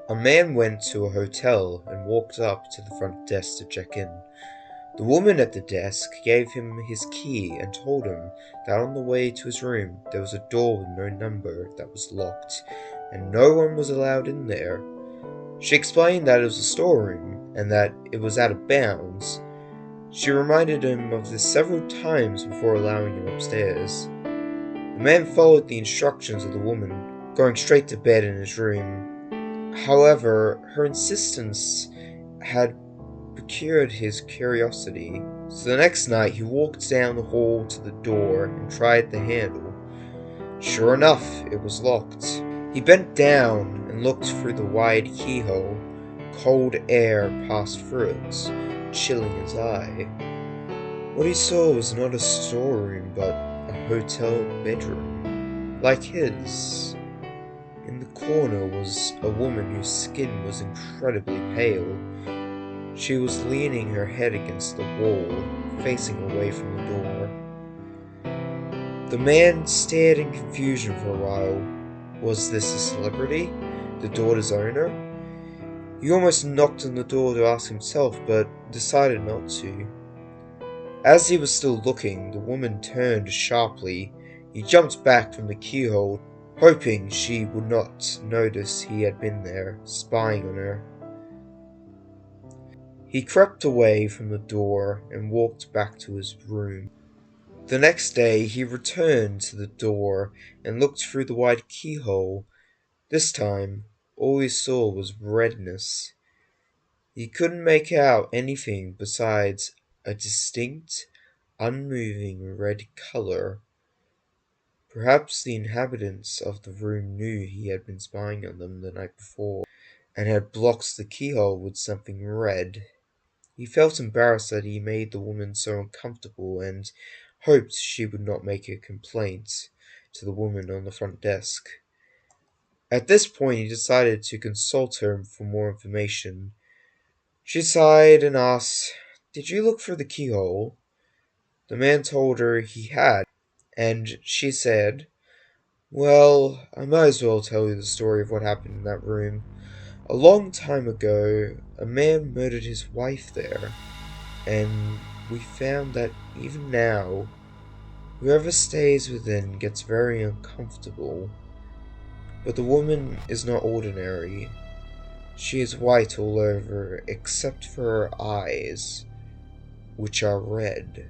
A man went to a hotel and walked up to the front desk to check in. The woman at the desk gave him his key and told him that on the way to his room there was a door with no number that was locked, and no one was allowed in there. She explained that it was a storeroom and that it was out of bounds. She reminded him of this several times before allowing him upstairs. The man followed the instructions of the woman, going straight to bed in his room. However, her insistence had piqued his curiosity, so the next night he walked down the hall to the door and tried the handle. Sure enough, it was locked. He bent down and looked through the wide keyhole. Cold air passed through it, chilling his eye. What he saw was not a storeroom, but a hotel bedroom, like his. In the corner was a woman whose skin was incredibly pale. She was leaning her head against the wall, facing away from the door. The man stared in confusion for a while. Was this a celebrity? The daughter's owner? He almost knocked on the door to ask himself, but decided not to. As he was still looking, the woman turned sharply. He jumped back from the keyhole, hoping she would not notice he had been there, spying on her. He crept away from the door and walked back to his room. The next day he returned to the door and looked through the wide keyhole. This time, all he saw was redness. He couldn't make out anything besides a distinct, unmoving red color. Perhaps the inhabitants of the room knew he had been spying on them the night before, and had blocked the keyhole with something red. He felt embarrassed that he made the woman so uncomfortable, and hoped she would not make a complaint to the woman on the front desk. At this point he decided to consult her for more information. She sighed and asked, "Did you look through the keyhole?" The man told her he had, and she said, "Well, I might as well tell you the story of what happened in that room. A long time ago, a man murdered his wife there, and we found that even now, whoever stays within gets very uncomfortable. But the woman is not ordinary. She is white all over except for her eyes, which are red."